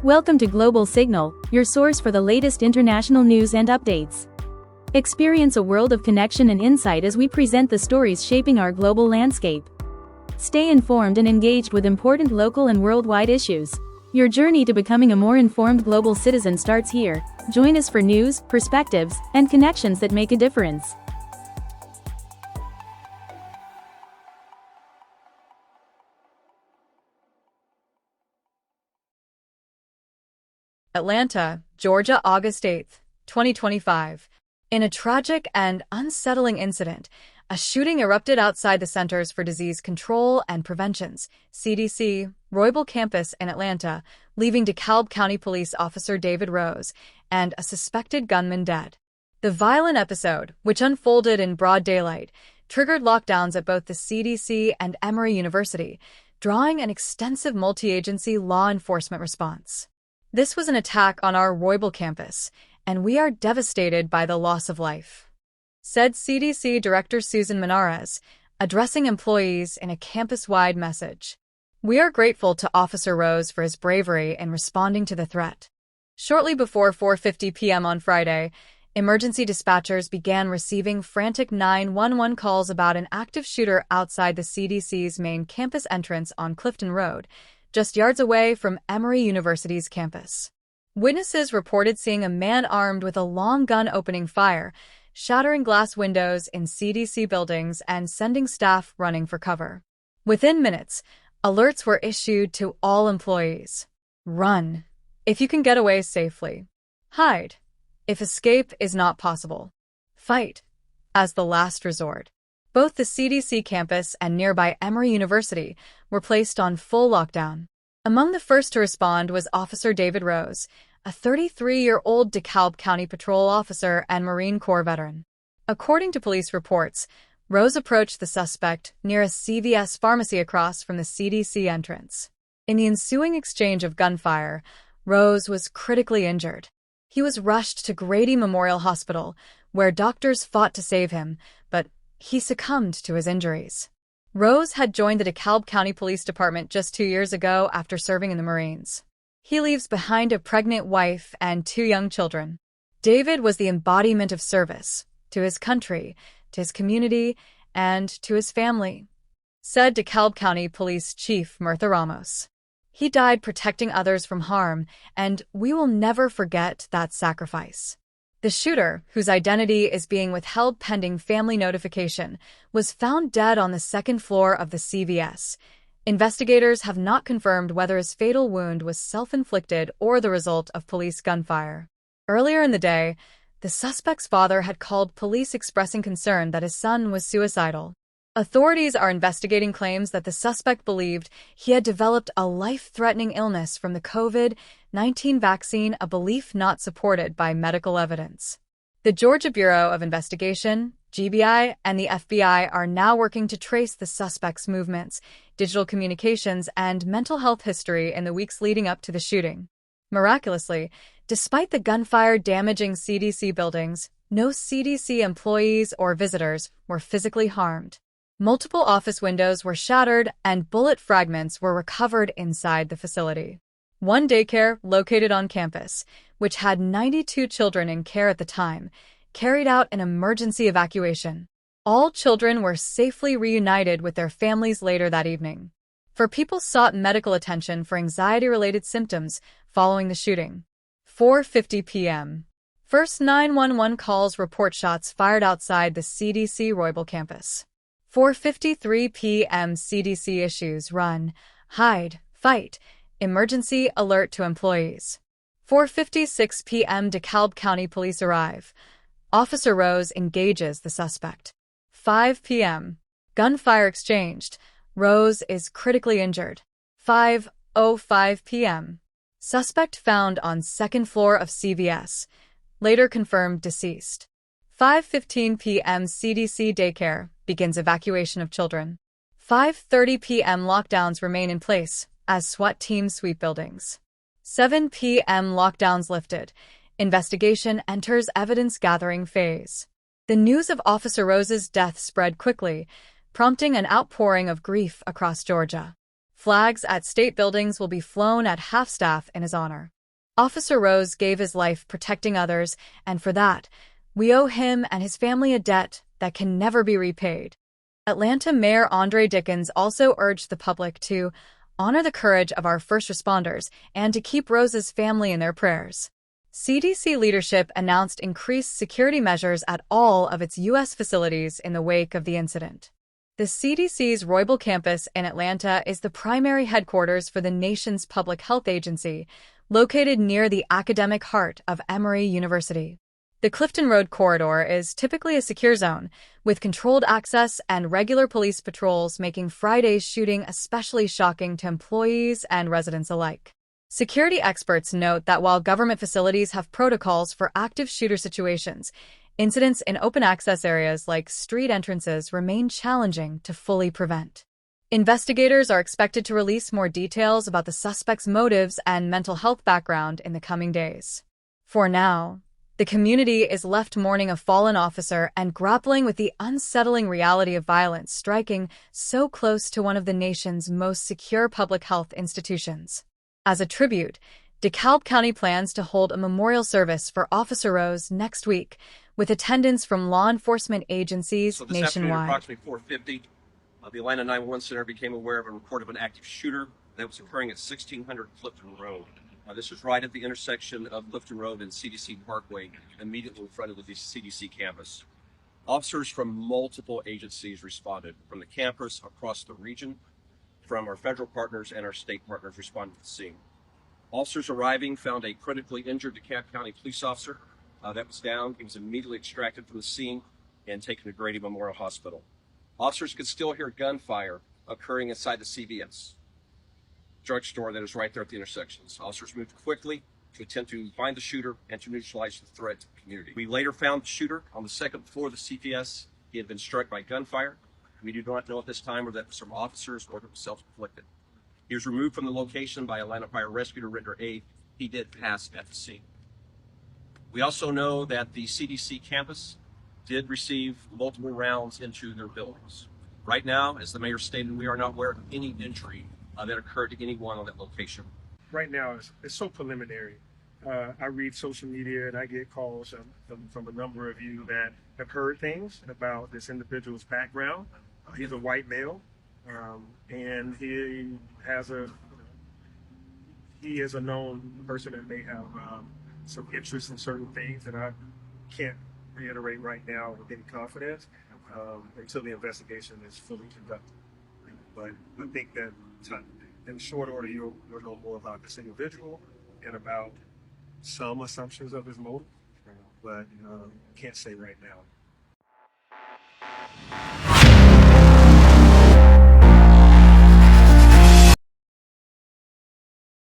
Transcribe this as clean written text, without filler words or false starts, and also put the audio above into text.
Welcome to Global Signal, your source for the latest international news and updates. Experience a world of connection and insight as we present the stories shaping our global landscape. Stay informed and engaged with important local and worldwide issues. Your journey to becoming a more informed global citizen starts here. Join us for news, perspectives, and connections that make a difference. Atlanta, Georgia, August 8, 2025. In a tragic and unsettling incident, a shooting erupted outside the Centers for Disease Control and Prevention's (CDC) Roybal campus in Atlanta, leaving DeKalb County Police Officer David Rose and a suspected gunman dead. The violent episode, which unfolded in broad daylight, triggered lockdowns at both the CDC and Emory University, drawing an extensive multi-agency law enforcement response. This was an attack on our Roybal campus, and we are devastated by the loss of life, said CDC Director Susan Menares, addressing employees in a campus-wide message. We are grateful to Officer Rose for his bravery in responding to the threat. Shortly before 4:50 p.m. on Friday, emergency dispatchers began receiving frantic 911 calls about an active shooter outside the CDC's main campus entrance on Clifton Road, just yards away from Emory University's campus. Witnesses reported seeing a man armed with a long gun opening fire, shattering glass windows in CDC buildings and sending staff running for cover. Within minutes, alerts were issued to all employees. Run, if you can get away safely. Hide, if escape is not possible. Fight, as the last resort. Both the CDC campus and nearby Emory University were placed on full lockdown. Among the first to respond was Officer David Rose, a 33-year-old DeKalb County patrol officer and Marine Corps veteran. According to police reports, Rose approached the suspect near a CVS pharmacy across from the CDC entrance. In the ensuing exchange of gunfire, Rose was critically injured. He was rushed to Grady Memorial Hospital, where doctors fought to save him, but he succumbed to his injuries. Rose had joined the DeKalb County Police Department just 2 years ago after serving in the Marines. He leaves behind a pregnant wife and 2 young children. David was the embodiment of service to his country, to his community, and to his family, said DeKalb County Police Chief Mirtha Ramos. He died protecting others from harm, and we will never forget that sacrifice. The shooter, whose identity is being withheld pending family notification, was found dead on the second floor of the CVS. Investigators have not confirmed whether his fatal wound was self-inflicted or the result of police gunfire. Earlier in the day, the suspect's father had called police expressing concern that his son was suicidal. Authorities are investigating claims that the suspect believed he had developed a life-threatening illness from the COVID-19 vaccine, a belief not supported by medical evidence. The Georgia Bureau of Investigation, GBI, and the FBI are now working to trace the suspect's movements, digital communications, and mental health history in the weeks leading up to the shooting. Miraculously, despite the gunfire damaging CDC buildings, no CDC employees or visitors were physically harmed. Multiple office windows were shattered and bullet fragments were recovered inside the facility. One daycare located on campus, which had 92 children in care at the time, carried out an emergency evacuation. All children were safely reunited with their families later that evening. 4 people sought medical attention for anxiety-related symptoms following the shooting. 4:50 p.m. First 911 calls report shots fired outside the CDC Roybal campus. 4:53 p.m. CDC issues run, hide, fight, emergency alert to employees. 4:56 p.m. DeKalb County Police arrive. Officer Rose engages the suspect. 5 p.m. Gunfire exchanged. Rose is critically injured. 5:05 p.m. Suspect found on second floor of CVS. Later confirmed deceased. 5:15 p.m. CDC daycare begins evacuation of children. 5:30 p.m. lockdowns remain in place as SWAT teams sweep buildings. 7 p.m. lockdowns lifted. Investigation enters evidence-gathering phase. The news of Officer Rose's death spread quickly, prompting an outpouring of grief across Georgia. Flags at state buildings will be flown at half-staff in his honor. Officer Rose gave his life protecting others, and for that, we owe him and his family a debt that can never be repaid. Atlanta Mayor Andre Dickens also urged the public to honor the courage of our first responders and to keep Rose's family in their prayers. CDC leadership announced increased security measures at all of its U.S. facilities in the wake of the incident. The CDC's Roybal campus in Atlanta is the primary headquarters for the nation's public health agency, located near the academic heart of Emory University. The Clifton Road corridor is typically a secure zone, with controlled access and regular police patrols making Friday's shooting especially shocking to employees and residents alike. Security experts note that while government facilities have protocols for active shooter situations, incidents in open access areas like street entrances remain challenging to fully prevent. Investigators are expected to release more details about the suspect's motives and mental health background in the coming days. For now, the community is left mourning a fallen officer and grappling with the unsettling reality of violence striking so close to one of the nation's most secure public health institutions. As a tribute, DeKalb County plans to hold a memorial service for Officer Rose next week, with attendance from law enforcement agencies So this nationwide. afternoon, approximately 4:50, the Atlanta 911 Center became aware of a report of an active shooter that was occurring at 1600 Clifton Road. This is right at the intersection of Clifton Road and CDC Parkway, immediately in front of the CDC campus. Officers from multiple agencies responded, from the campus, across the region, from our federal partners and our state partners responded to the scene. Officers arriving found a critically injured DeKalb County police officer that was down. He was immediately extracted from the scene and taken to Grady Memorial Hospital. Officers could still hear gunfire occurring inside the CVS drugstore that is right there at the intersections. Officers moved quickly to attempt to find the shooter and to neutralize the threat to the community. We later found the shooter on the second floor of the CVS. He had been struck by gunfire. We do not know at this time whether that was from officers or if it was self-inflicted. He was removed from the location by Atlanta Fire Rescue to render aid. He did pass at the scene. We also know that the CDC campus did receive multiple rounds into their buildings. Right now, as the mayor stated, we are not aware of any injury that occurred to anyone on that location. Right now, it's so preliminary. I read social media and I get calls from a number of you that have heard things about this individual's background. He's a white male, and he is a known person that may have some interest in certain things that I can't reiterate right now with any confidence until the investigation is fully conducted. But I think that in short order, you'll know more about this individual and about some assumptions of his motive, but can't say right now.